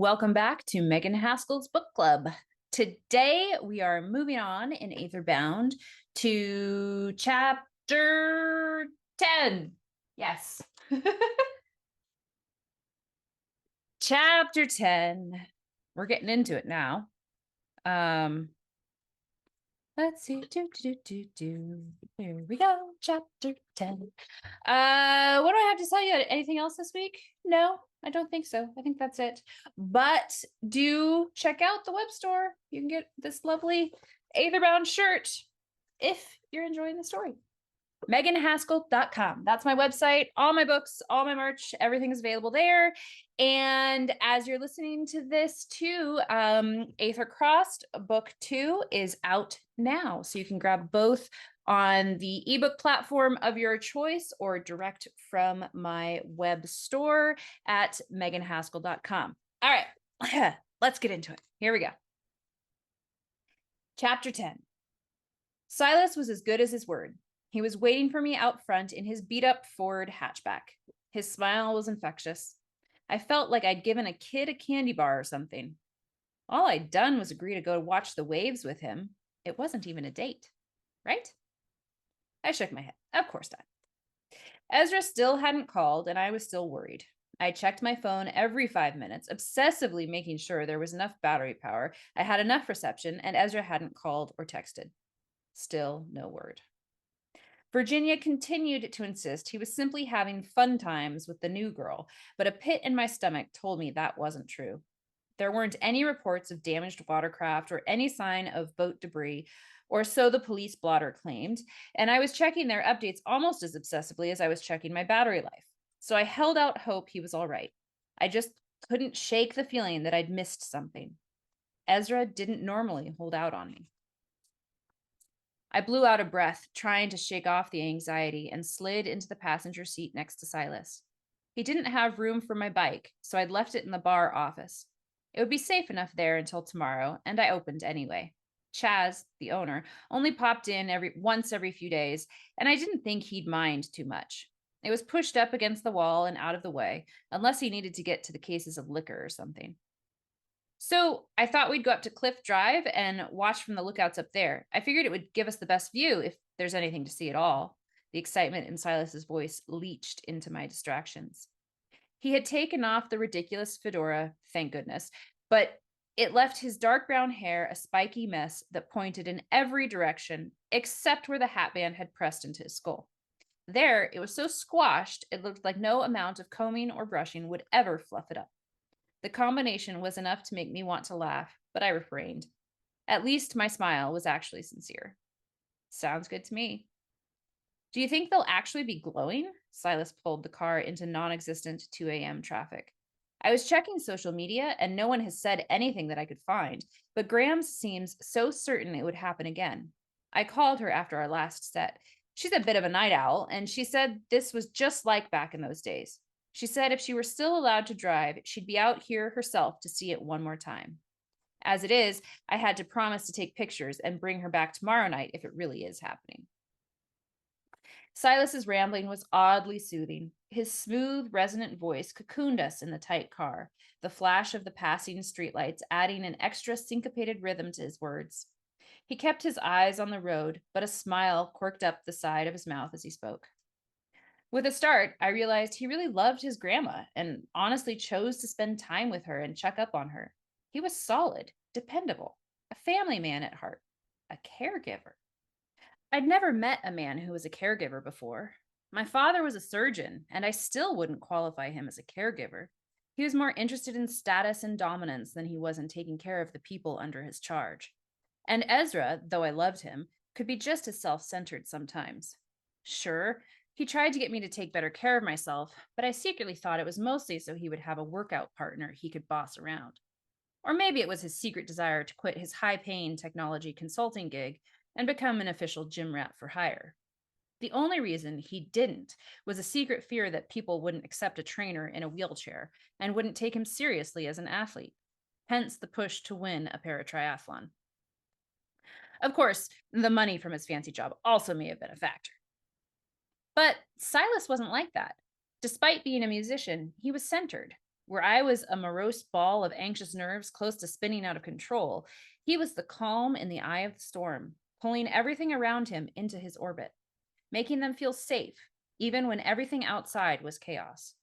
Welcome back to Megan Haskell's Book Club. Today we are moving on in Aether Bound to chapter 10. Yes. Chapter 10. We're getting into it now. Let's see. Here we go. Chapter 10. What do I have to tell you? Anything else this week? No, I don't think so. I think that's it. But do check out the web store. You can get this lovely Aether Bound shirt if you're enjoying the story. meganhaskell.com. That's my website. All my books, all my merch, everything is available there. And as you're listening to this too, Aether Crossed Book 2 is out now. So you can grab both on the ebook platform of your choice or direct from my web store at meganhaskell.com. All right, let's get into it. Here we go. Chapter 10. Silas was as good as his word. He was waiting for me out front in his beat-up Ford hatchback. His smile was infectious. I felt like I'd given a kid a candy bar or something. All I'd done was agree to go watch the waves with him. It wasn't even a date, right? I shook my head. Of course not. Ezra still hadn't called, and I was still worried. I checked my phone every 5 minutes, obsessively making sure there was enough battery power, I had enough reception, and Ezra hadn't called or texted. Still no word. Virginia continued to insist he was simply having fun times with the new girl, but a pit in my stomach told me that wasn't true. There weren't any reports of damaged watercraft or any sign of boat debris, or so the police blotter claimed, and I was checking their updates almost as obsessively as I was checking my battery life. So I held out hope he was all right. I just couldn't shake the feeling that I'd missed something. Ezra didn't normally hold out on me. I blew out a breath, trying to shake off the anxiety, and slid into the passenger seat next to Silas. He didn't have room for my bike, so I'd left it in the bar office. It would be safe enough there until tomorrow, and I opened anyway. Chaz, the owner, only popped in once every few days, and I didn't think he'd mind too much. It was pushed up against the wall and out of the way, unless he needed to get to the cases of liquor or something. So I thought we'd go up to Cliff Drive and watch from the lookouts up there. I figured it would give us the best view if there's anything to see at all. The excitement in Silas's voice leached into my distractions. He had taken off the ridiculous fedora, thank goodness, but it left his dark brown hair a spiky mess that pointed in every direction except where the hatband had pressed into his skull. There, it was so squashed, it looked like no amount of combing or brushing would ever fluff it up. The combination was enough to make me want to laugh, but I refrained. At least my smile was actually sincere. Sounds good to me. Do you think they'll actually be glowing? Silas pulled the car into non-existent 2 a.m. traffic. I was checking social media, and no one has said anything that I could find, but Grams seems so certain it would happen again. I called her after our last set. She's a bit of a night owl, and she said this was just like back in those days. She said if she were still allowed to drive, she'd be out here herself to see it one more time. As it is, I had to promise to take pictures and bring her back tomorrow night if it really is happening. Silas's rambling was oddly soothing. His smooth, resonant voice cocooned us in the tight car, the flash of the passing streetlights adding an extra syncopated rhythm to his words. He kept his eyes on the road, but a smile quirked up the side of his mouth as he spoke. With a start, I realized he really loved his grandma and honestly chose to spend time with her and check up on her. He was solid, dependable, a family man at heart, a caregiver. I'd never met a man who was a caregiver before. My father was a surgeon, and I still wouldn't qualify him as a caregiver. He was more interested in status and dominance than he was in taking care of the people under his charge. And Ezra, though I loved him, could be just as self-centered sometimes. Sure, he tried to get me to take better care of myself, but I secretly thought it was mostly so he would have a workout partner he could boss around. Or maybe it was his secret desire to quit his high-paying technology consulting gig and become an official gym rat for hire. The only reason he didn't was a secret fear that people wouldn't accept a trainer in a wheelchair and wouldn't take him seriously as an athlete, hence the push to win a paratriathlon. Of course, the money from his fancy job also may have been a factor. But Silas wasn't like that. Despite being a musician, he was centered. Where I was a morose ball of anxious nerves close to spinning out of control, he was the calm in the eye of the storm, pulling everything around him into his orbit, making them feel safe, even when everything outside was chaos.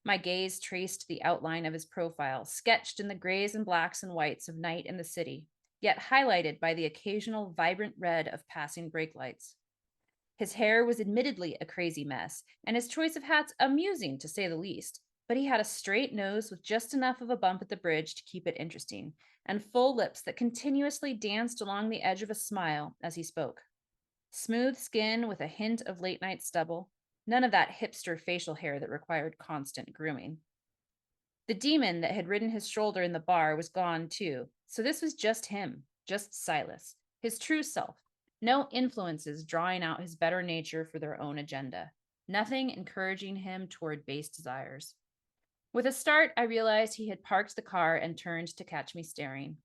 My gaze traced the outline of his profile, sketched in the grays and blacks and whites of night in the city, yet highlighted by the occasional vibrant red of passing brake lights. His hair was admittedly a crazy mess, and his choice of hats amusing, to say the least, but he had a straight nose with just enough of a bump at the bridge to keep it interesting, and full lips that continuously danced along the edge of a smile as he spoke. Smooth skin with a hint of late night stubble, none of that hipster facial hair that required constant grooming. The demon that had ridden his shoulder in the bar was gone too, so this was just him, just Silas, his true self. No influences drawing out his better nature for their own agenda. Nothing encouraging him toward base desires. With a start, I realized he had parked the car and turned to catch me staring.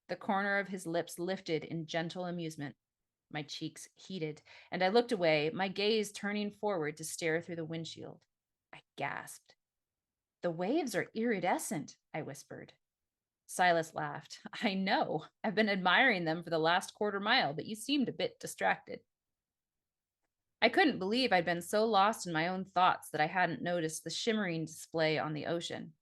The corner of his lips lifted in gentle amusement. My cheeks heated, and I looked away, my gaze turning forward to stare through the windshield. I gasped. "The waves are iridescent," I whispered. Silas laughed. "I know. I've been admiring them for the last quarter mile, but you seemed a bit distracted." I couldn't believe I'd been so lost in my own thoughts that I hadn't noticed the shimmering display on the ocean.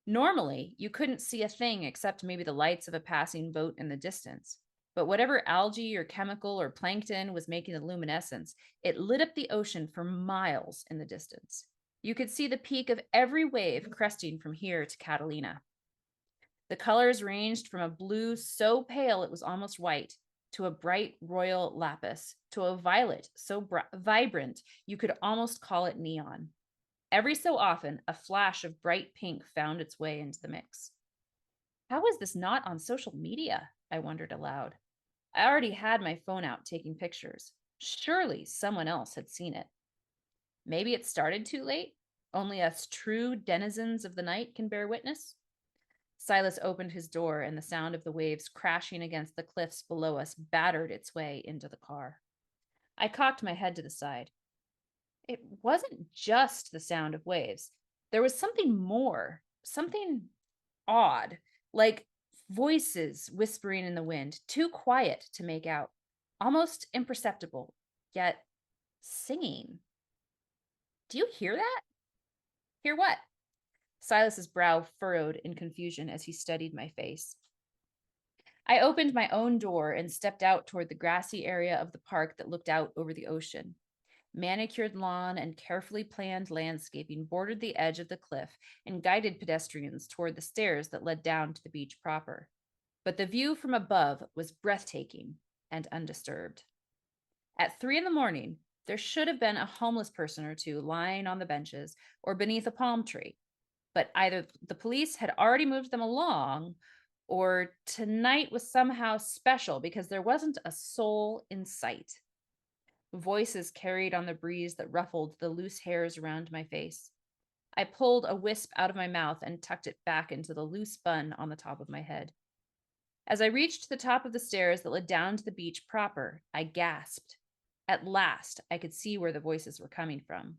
Normally, you couldn't see a thing except maybe the lights of a passing boat in the distance. But whatever algae or chemical or plankton was making the luminescence, it lit up the ocean for miles in the distance. You could see the peak of every wave cresting from here to Catalina. The colors ranged from a blue so pale it was almost white, to a bright royal lapis, to a violet so vibrant you could almost call it neon. Every so often, a flash of bright pink found its way into the mix. How is this not on social media? I wondered aloud. I already had my phone out taking pictures. Surely someone else had seen it. Maybe it started too late? Only us true denizens of the night can bear witness? Silas opened his door, and the sound of the waves crashing against the cliffs below us battered its way into the car. I cocked my head to the side. It wasn't just the sound of waves. There was something more, something odd, like voices whispering in the wind, too quiet to make out, almost imperceptible, yet singing. Do you hear that? Hear what? Silas's brow furrowed in confusion as he studied my face. I opened my own door and stepped out toward the grassy area of the park that looked out over the ocean. Manicured lawn and carefully planned landscaping bordered the edge of the cliff and guided pedestrians toward the stairs that led down to the beach proper. But the view from above was breathtaking and undisturbed. At 3 a.m, there should have been a homeless person or two lying on the benches or beneath a palm tree. But either the police had already moved them along, or tonight was somehow special because there wasn't a soul in sight. Voices carried on the breeze that ruffled the loose hairs around my face. I pulled a wisp out of my mouth and tucked it back into the loose bun on the top of my head. As I reached the top of the stairs that led down to the beach proper, I gasped. At last, I could see where the voices were coming from.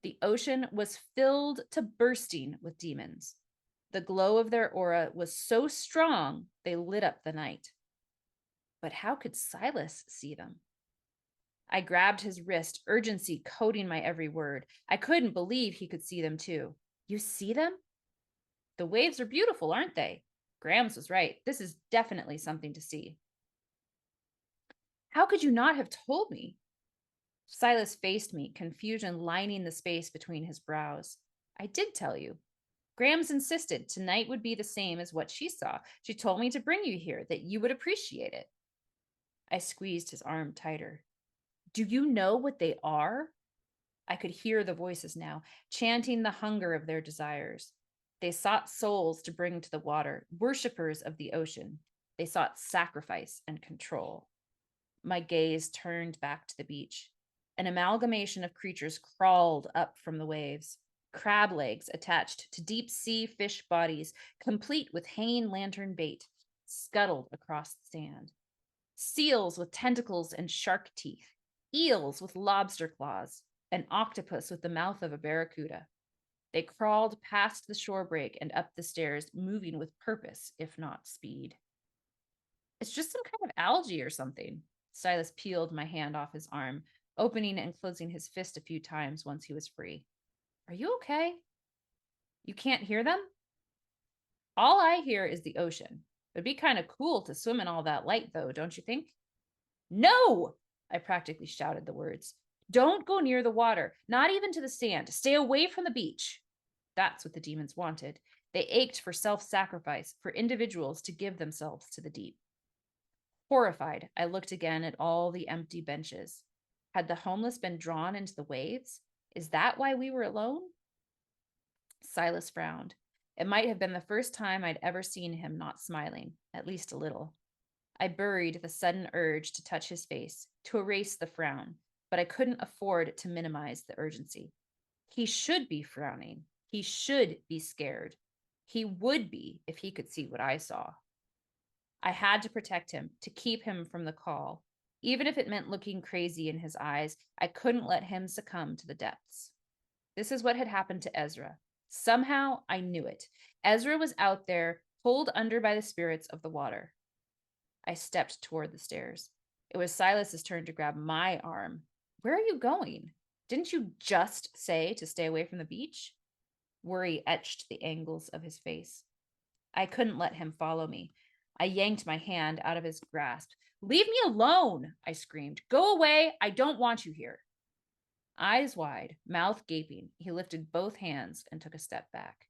The ocean was filled to bursting with demons. The glow of their aura was so strong, they lit up the night. But how could Silas see them? I grabbed his wrist, urgency coating my every word. I couldn't believe he could see them too. You see them? The waves are beautiful, aren't they? Grams was right. This is definitely something to see. How could you not have told me? Silas faced me, confusion lining the space between his brows. I did tell you. Grams insisted tonight would be the same as what she saw. She told me to bring you here, that you would appreciate it. I squeezed his arm tighter. Do you know what they are? I could hear the voices now, chanting the hunger of their desires. They sought souls to bring to the water, worshippers of the ocean. They sought sacrifice and control. My gaze turned back to the beach. An amalgamation of creatures crawled up from the waves. Crab legs attached to deep sea fish bodies, complete with hanging lantern bait, scuttled across the sand. Seals with tentacles and shark teeth, eels with lobster claws, an octopus with the mouth of a barracuda. They crawled past the shore break and up the stairs, moving with purpose, if not speed. It's just some kind of algae or something. Silas peeled my hand off his arm, opening and closing his fist a few times once he was free. Are you okay? You can't hear them? All I hear is the ocean. It'd be kind of cool to swim in all that light, though, don't you think? No! I practically shouted the words. Don't go near the water, not even to the sand. Stay away from the beach. That's what the demons wanted. They ached for self-sacrifice, for individuals to give themselves to the deep. Horrified, I looked again at all the empty benches. Had the homeless been drawn into the waves? Is that why we were alone? Silas frowned. It might have been the first time I'd ever seen him not smiling, at least a little. I buried the sudden urge to touch his face, to erase the frown, but I couldn't afford to minimize the urgency. He should be frowning. He should be scared. He would be if he could see what I saw. I had to protect him, to keep him from the call. Even if it meant looking crazy in his eyes, I couldn't let him succumb to the depths. This is what had happened to Ezra. Somehow I knew it. Ezra was out there, pulled under by the spirits of the water. I stepped toward the stairs. It was Silas's turn to grab my arm. Where are you going? Didn't you just say to stay away from the beach? Worry etched the angles of his face. I couldn't let him follow me. I yanked my hand out of his grasp. Leave me alone, I screamed. Go away. I don't want you here. Eyes wide, mouth gaping, he lifted both hands and took a step back.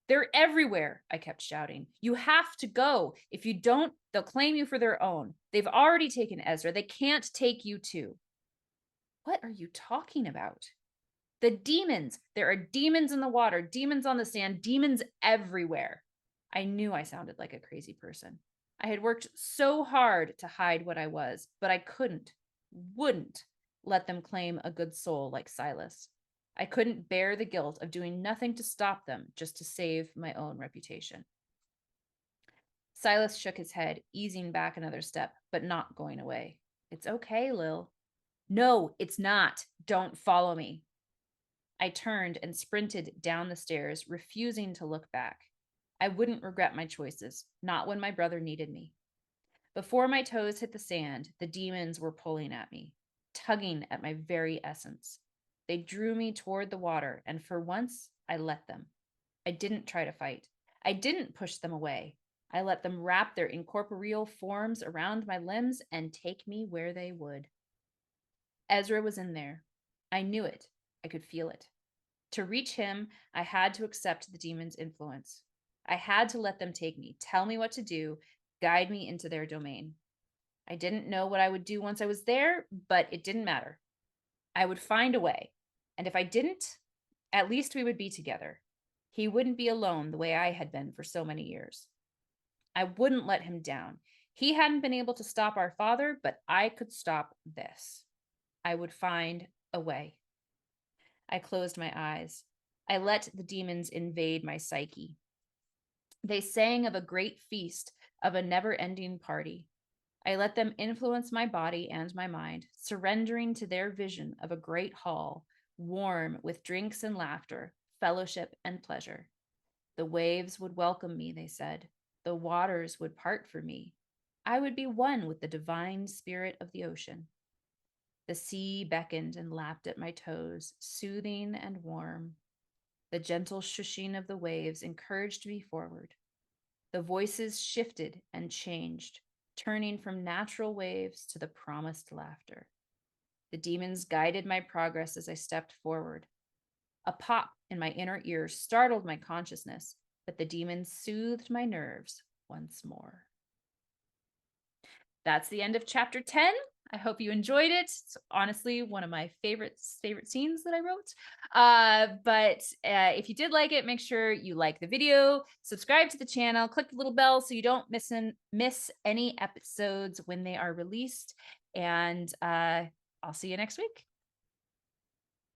They're everywhere, I kept shouting. You have to go. If you don't, they'll claim you for their own. They've already taken Ezra. They can't take you too. What are you talking about? The demons. There are demons in the water, demons on the sand, demons everywhere. I knew I sounded like a crazy person. I had worked so hard to hide what I was, but I wouldn't let them claim a good soul like Silas. I couldn't bear the guilt of doing nothing to stop them just to save my own reputation. Silas shook his head, easing back another step, but not going away. It's okay, Lil. No, it's not. Don't follow me. I turned and sprinted down the stairs, refusing to look back. I wouldn't regret my choices, not when my brother needed me. Before my toes hit the sand, the demons were pulling at me, tugging at my very essence. They drew me toward the water, and for once, I let them. I didn't try to fight. I didn't push them away. I let them wrap their incorporeal forms around my limbs and take me where they would. Ezra was in there. I knew it. I could feel it. To reach him, I had to accept the demon's influence. I had to let them take me, tell me what to do, guide me into their domain. I didn't know what I would do once I was there, but it didn't matter. I would find a way. And if I didn't, at least we would be together. He wouldn't be alone the way I had been for so many years. I wouldn't let him down. He hadn't been able to stop our father, but I could stop this. I would find a way. I closed my eyes. I let the demons invade my psyche. They sang of a great feast, of a never-ending party. I let them influence my body and my mind, surrendering to their vision of a great hall, warm with drinks and laughter, fellowship and pleasure. The waves would welcome me, they said. The waters would part for me. I would be one with the divine spirit of the ocean. The sea beckoned and lapped at my toes, soothing and warm. The gentle shushing of the waves encouraged me forward. The voices shifted and changed, turning from natural waves to the promised laughter. The demons guided my progress as I stepped forward. A pop in my inner ear startled my consciousness, but the demons soothed my nerves once more. That's the end of chapter 10. I hope you enjoyed it. It's honestly one of my favorite scenes that I wrote. But if you did like it, make sure you like the video, subscribe to the channel, click the little bell so you don't miss any episodes when they are released. And I'll see you next week.